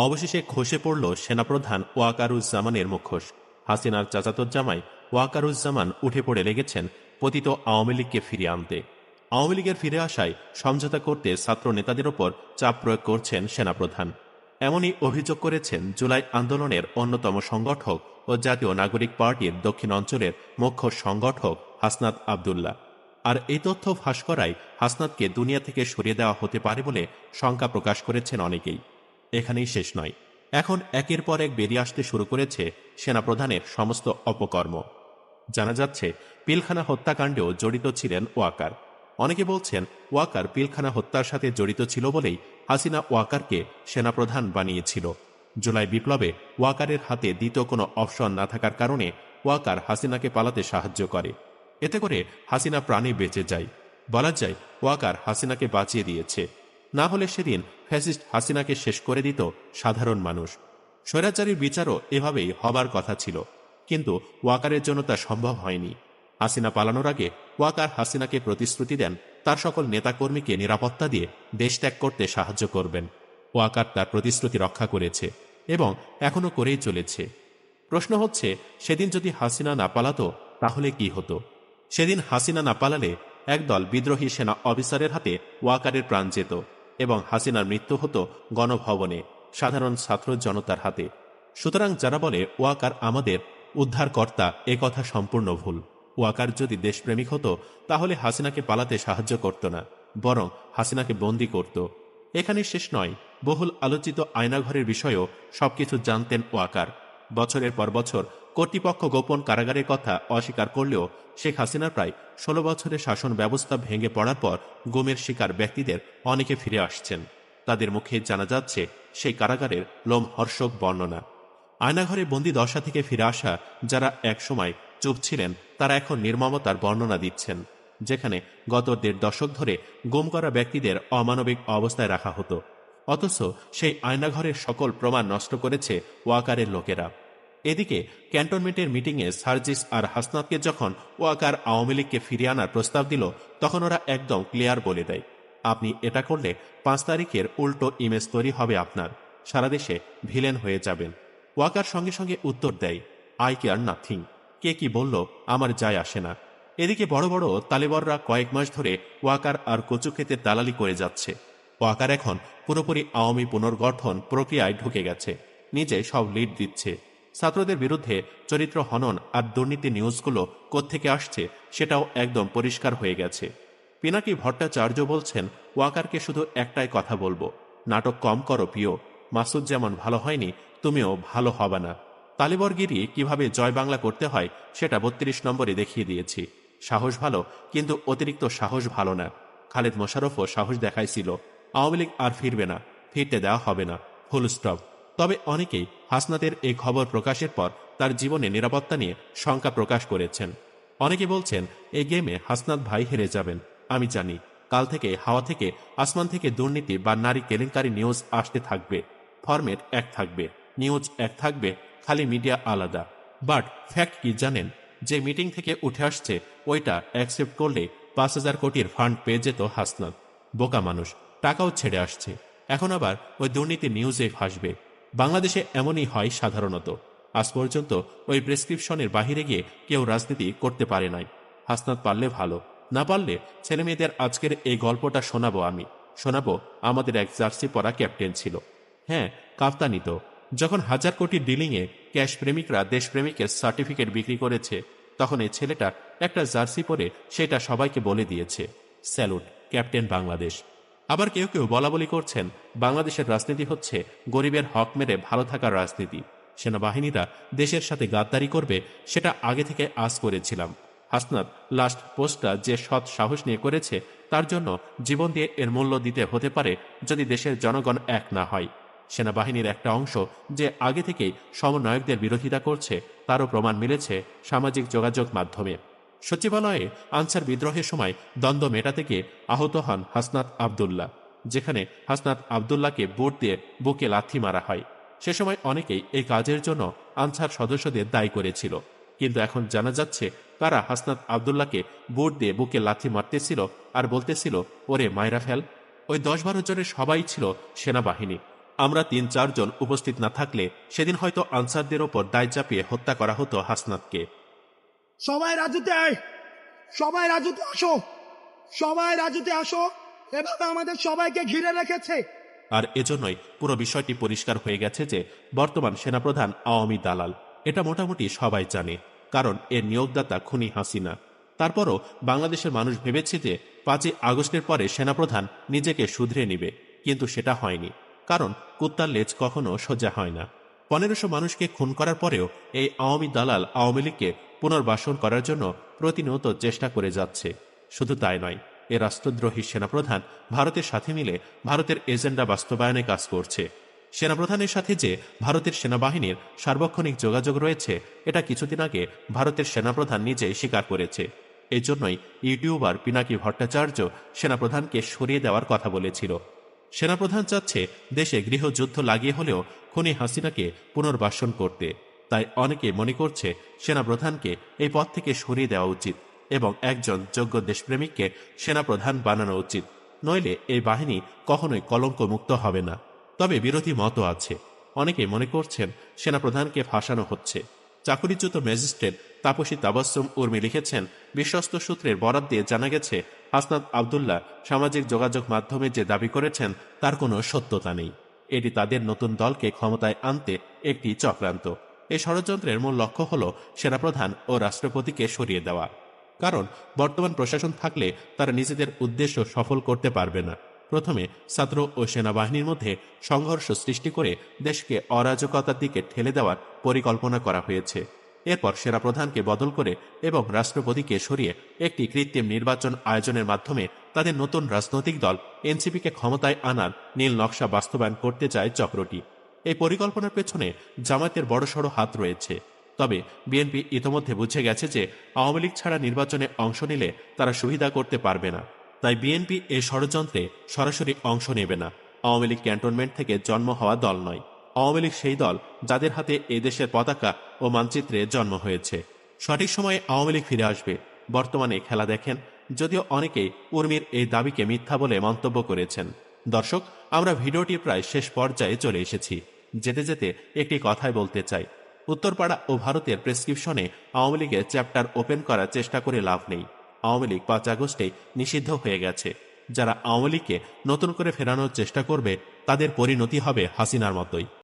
অবশেষে খসে পড়ল সেনাপ্রধান ওয়াকারুজ্জামানের মুখোশ। হাসিনার চাচাতো জামাই ওয়াকারুজ্জামান উঠে পড়ে লেগেছেন পতিত আওয়ামী লীগকে ফিরিয়ে আনতে। আওয়ামী লীগের ফিরে আসায় সমঝোতা করতে ছাত্র নেতাদের ওপর চাপ প্রয়োগ করছেন সেনাপ্রধান। এমনই অভিযোগ করেছেন জুলাই আন্দোলনের অন্যতম সংগঠক ও জাতীয় নাগরিক পার্টির দক্ষিণ অঞ্চলের মুখ্য সংগঠক হাসনাত আবদুল্লাহ। আর এই তথ্য ফাঁস করায় হাসনাতকে দুনিয়া থেকে সরিয়ে দেওয়া হতে পারে বলে শঙ্কা প্রকাশ করেছেন অনেকেই। এখানেই শেষ নয়, এখন একের পর এক বেরিয়ে আসতে শুরু করেছে সেনাপ্রধানের সমস্ত অপকর্ম। জানা যাচ্ছে পিলখানা হত্যাকাণ্ডেও জড়িত ছিলেন ওয়াকার। অনেকে বলছেন ওয়াকার পিলখানা হত্যার সাথে জড়িত ছিল বলেই হাসিনা ওয়াকারকে সেনাপ্রধান বানিয়েছিল। জুলাই বিপ্লবে ওয়াকারের হাতে দ্বিতীয় কোনো অপশন না থাকার কারণে ওয়াকার হাসিনাকে পালাতে সাহায্য করে। এতে করে হাসিনা প্রাণে বেঁচে যায়। বলা যায় ওয়াকার হাসিনাকে বাঁচিয়ে দিয়েছে, না হলে সেদিন ফ্যাসিস্ট হাসিনাকে শেষ করে দিত সাধারণ মানুষ। স্বৈরাচারীর বিচারও এভাবেই হবার কথা ছিল, কিন্তু ওয়াকারের জন্য তা সম্ভব হয়নি। হাসিনা পালানোর আগে ওয়াকার হাসিনাকে প্রতিশ্রুতি দেন তার সকল নেতাকর্মীকে নিরাপত্তা দিয়ে দেশ ত্যাগ করতে সাহায্য করবেন। ওয়াকার তার প্রতিশ্রুতি রক্ষা করেছে এবং এখনও করেই চলেছে। প্রশ্ন হচ্ছে, সেদিন যদি হাসিনা না পালাতো তাহলে কি হতো? সেদিন হাসিনা না পালালে একদল বিদ্রোহী সেনা অফিসারের হাতে ওয়াকারের প্রাণ যেত এবং হাসিনার মৃত্যু হতো গণভবনে, সাধারণ ছাত্র জনতার হাতে। সুতরাং যারা বলে ওয়াকার আমাদের উদ্ধারকর্তা, এ কথা সম্পূর্ণ ভুল। ওয়াকার যদি দেশপ্রেমিক হতো তাহলে হাসিনাকে পালাতে সাহায্য করত না, বরং হাসিনাকে বন্দী করত। এখানে শেষ নয়, বহুল আলোচিত আয়নাঘরের বিষয়েও সবকিছু জানতেন ওয়াকার। বছরের পর বছর কর্তৃপক্ষ গোপন কারাগারের কথা অস্বীকার করলেও শেখ হাসিনার প্রায় 16 বছরের শাসন ব্যবস্থা ভেঙে পড়ার পর গুমের শিকার ব্যক্তিদের অনেকে ফিরে আসছেন। তাদের মুখে জানা যাচ্ছে সেই কারাগারের লোমহর্ষক বর্ণনা। আয়নাঘরে বন্দি দশা থেকে ফিরে আসা যারা একসময় চুপ ছিলেন তারা এখন নির্মমতার বর্ণনা দিচ্ছেন, যেখানে গত 1.5 দশক ধরে গুম করা ব্যক্তিদের অমানবিক অবস্থায় রাখা হতো, অথচ সেই আয়নাঘরের সকল প্রমাণ নষ্ট করেছে ওয়াকারের লোকেরা। এদিকে ক্যান্টনমেন্টের মিটিংয়ে সার্জিস আর হাসনাতকে যখন ওয়াকার আওয়ামী লীগকে ফিরিয়ে আনার প্রস্তাব দিল, তখন ওরা একদম ক্লিয়ার বলে দেয়, আপনি এটা করলে 5 তারিখের উল্টো ইমেজ তৈরি হবে আপনার, সারা দেশে ভিলেন হয়ে যাবেন। ওয়াকার সঙ্গে সঙ্গে উত্তর দেয়, আই কেয়ার নাথিং, কে কি বলল আমার যায় আসে না। এদিকে বড় বড় তালেবররা কয়েক মাস ধরে ওয়াকার আর কচু খেতে দালালি করে যাচ্ছে। ওয়াকার এখন পুরোপুরি আওয়ামী পুনর্গঠন প্রক্রিয়ায় ঢুকে গেছে, নিজে সব লিড দিচ্ছে। ছাত্রদের বিরুদ্ধে চরিত্র হনন আর দুর্নীতি নিউজগুলো কোত্থেকে আসছে সেটাও একদম পরিষ্কার হয়ে গেছে। পিনাকি ভট্টাচার্য বলছেন, ওয়াকারকে শুধু একটাই কথা বলবো, নাটক কম করো প্রিয়, মাসুদ যেমন ভালো হয়নি তুমিও ভালো হবে না। তালেবরগিরি কিভাবে জয় বাংলা করতে হয় সেটা 32 নম্বরে দেখিয়ে দিয়েছি। সাহস ভালো, কিন্তু অতিরিক্ত সাহস ভালো না। খালেদ মোশাররফও সাহস দেখাইছিল, আওয়ামী লীগ আর ফিরবে না, ফিরতে দেওয়া হবে না, ফুল স্টপ। তবে অনেকেই হাসনাতের এই খবর প্রকাশের পর তার জীবনে নিরাপত্তা নিয়ে শঙ্কা প্রকাশ করেছেন। অনেকে বলছেন এই গেমে হাসনাত ভাই হেরে যাবেন। আমি জানি কাল থেকে হাওয়া থেকে আসমান থেকে দুর্নীতি বা নারী কেলেঙ্কারি নিউজ আসতে থাকবে। ফরম্যাট এক থাকবে, নিউজ এক থাকবে, খালি মিডিয়া আলাদা। বাট ফ্যাক্ট কি জানেন? যে মিটিং থেকে উঠে আসছে ওইটা অ্যাকসেপ্ট করলে 5,000 কোটির ফান্ড পেয়ে যেত হাসনাত। বোকা মানুষ, টাকাও ছেড়ে আসছে, এখন আবার ওই দুর্নীতি নিউজে ফাঁসবে। বাংলাদেশে এমনই হয় সাধারণত। আজ পর্যন্ত ওই প্রেসক্রিপশনের বাহিরে গিয়ে কেউ রাজনীতি করতে পারে নাই। হাসনাত পারলে ভালো, না পারলে ছেলেমেয়েদের আজকের এই গল্পটা শোনাবো আমি। শোনাবো আমাদের এক জার্সি পরা ক্যাপ্টেন ছিল। হ্যাঁ, কাপ্তানি তো। যখন 1000 কোটির ডিলিংয়ে ক্যাশ প্রেমিকরা দেশপ্রেমিকের সার্টিফিকেট বিক্রি করেছে, তখন এই ছেলেটা একটা জার্সি পরে সেটা সবাইকে বলে দিয়েছে, স্যালুট ক্যাপ্টেন বাংলাদেশ। আবার কেউ কেউ বলাবলি করছেন বাংলাদেশের রাজনীতি হচ্ছে গরিবের হক মেরে ভালো থাকার রাজনীতি। সেনাবাহিনীরা দেশের সাথে গাদ্দারি করবে সেটা আগে থেকে আশ করেছিলাম। হাসনাত লাস্ট পোস্টটা যে সৎ সাহস নিয়ে করেছে, তার জন্য জীবন দিয়ে এর মূল্য দিতে হতে পারে যদি দেশের জনগণ এক না হয়। সেনাবাহিনীর একটা অংশ যে আগে থেকেই সমন্বয়কদের বিরোধিতা করছে তারও প্রমাণ মিলেছে সামাজিক যোগাযোগ মাধ্যমে। সচিবালয়ে আনসার বিদ্রোহের সময় দ্বন্দ্ব মেটাতে গিয়ে আহত হন হাসনাত আবদুল্লাহ, যেখানে হাসনাত আবদুল্লাহকে বুট দিয়ে বুকে লাথি মারা হয়। সে সময় অনেকেই এই কাজের জন্য আনসার সদস্যদের দায়ী করেছিল, কিন্তু এখন জানা যাচ্ছে কারা হাসনাত আবদুল্লাহকে বুট দিয়ে বুকে লাথি মারতেছিল আর বলতেছিল ওরে মাইরা ফেল। ওই 10-12 জনের সবাই ছিল সেনাবাহিনী। আমরা ৩-৪ জন উপস্থিত না থাকলে সেদিন হয়তো আনসারদের ওপর দায় চাপিয়ে হত্যা করা হতো হাসনাতকে। সবাই রাজুতে আয়, সবাই রাজুতে আসো, সবাই রাজুতে আসো, এভাবে আমাদের সবাইকে ঘিরে রেখেছে। আর এজন্যই পুরো বিষয়টি পরিষ্কার হয়ে গেছে যে বর্তমান সেনাপ্রধান আওয়ামী দালাল। এটা মোটামুটি সবাই জানে, কারণ এর নিয়োগদাতা খুনি হাসিনা। তারপরও বাংলাদেশের মানুষ ভেবেছে যে ৫ই আগস্টের পরে সেনাপ্রধান নিজেকে শুধরে নিবে, কিন্তু সেটা হয়নি। কারণ কুত্তার লেজ কখনো সোজা হয় না। ১৫০০ মানুষকে খুন করার পরেও এই আওয়ামী দালাল আওয়ামী লীগকে পুনর্বাসন করার জন্য প্রতিনিয়ত চেষ্টা করে যাচ্ছে। শুধু তাই নয়, এ রাষ্ট্রদ্রোহী সেনাপ্রধান ভারতের সাথে মিলে ভারতের এজেন্ডা বাস্তবায়নে কাজ করছে। সেনাপ্রধানের সাথে যে ভারতের সেনাবাহিনীর সার্বক্ষণিক যোগাযোগ রয়েছে, এটা কিছুদিন আগে ভারতের সেনাপ্রধান নিজেই স্বীকার করেছে। এই জন্যই ইউটিউবার পিনাকি ভট্টাচার্য সেনাপ্রধানকে সরিয়ে দেওয়ার কথা বলেছিল। সেনাপ্রধান চাচ্ছে দেশে গৃহযুদ্ধ লাগিয়ে হলেও খুনি হাসিনাকে পুনর্বাসন করতে। তাই অনেকে মনে করছে সেনাপ্রধানকে এই পদ থেকে সরিয়ে দেওয়া উচিত এবং একজন যোগ্য দেশপ্রেমিককে সেনাপ্রধান বানানো উচিত। নইলে এই বাহিনী কখনোই কলঙ্কমুক্ত হবে না। তবে বিরোধী মতও আছে। অনেকে মনে করছেন সেনাপ্রধানকে ফাঁসানো হচ্ছে। চাকুরিচ্যুত ম্যাজিস্ট্রেট তাপসী তাবাসসুম উর্মি লিখেছেন, বিশ্বস্ত সূত্রের বরাত দিয়ে জানা গেছে হাসনাত আবদুল্লাহ সামাজিক যোগাযোগ মাধ্যমে যে দাবি করেছেন তার কোনো সত্যতা নেই। এটি তাদের নতুন দলকে ক্ষমতায় আনতে একটি চক্রান্ত। এই ষড়যন্ত্রের মূল লক্ষ্য হল সেনাপ্রধান ও রাষ্ট্রপতিকে সরিয়ে দেওয়া। কারণ বর্তমান প্রশাসন থাকলে তারা নিজেদের উদ্দেশ্য সফল করতে পারবে না। প্রথমে ছাত্র ও সেনাবাহিনীর মধ্যে সংঘর্ষ সৃষ্টি করে দেশকে অরাজকতার দিকে ঠেলে দেওয়ার পরিকল্পনা করা হয়েছে। এরপর সেনাপ্রধানকে বদল করে এবং রাষ্ট্রপতিকে সরিয়ে একটি কৃত্রিম নির্বাচন আয়োজনের মাধ্যমে তাদের নতুন রাজনৈতিক দল এনসিপিকে ক্ষমতায় আনার নীল নকশা বাস্তবায়ন করতে চায় চক্রটি। এই পরিকল্পনার পেছনে জামায়াতের বড়সড় হাত রয়েছে। তবে বিএনপি ইতোমধ্যে বুঝে গেছে যে আওয়ামী লীগ ছাড়া নির্বাচনে অংশ নিলে তারা সুবিধা করতে পারবে না। তাই বিএনপি এই ষড়যন্ত্রে সরাসরি অংশ নেবে না। আওয়ামী লীগ ক্যান্টনমেন্ট থেকে জন্ম হওয়া দল নয়। আওয়ামী লীগ সেই দল যাদের হাতে এই দেশের পতাকা ও মানচিত্রে জন্ম হয়েছে। সঠিক সময়ে আওয়ামী লীগ ফিরে আসবে। বর্তমানে খেলা দেখেন, যদিও অনেকেই উর্মির এই দাবিকে মিথ্যা বলে মন্তব্য করেছেন। দর্শক, আমরা ভিডিওটির প্রায় শেষ পর্যায়ে চলে এসেছি। যেতে যেতে একটি কথাই বলতে চাই, উত্তরপাড়া ও ভারতের প্রেসক্রিপশনে আওয়ামী লীগের চ্যাপ্টার ওপেন করার চেষ্টা করে লাভ নেই। আওয়ামী লীগ ৫ আগস্টেই নিষিদ্ধ হয়ে গেছে। যারা আওয়ামী লীগকে নতুন করে ফেরানোর চেষ্টা করবে তাদের পরিণতি হবে হাসিনার মতোই।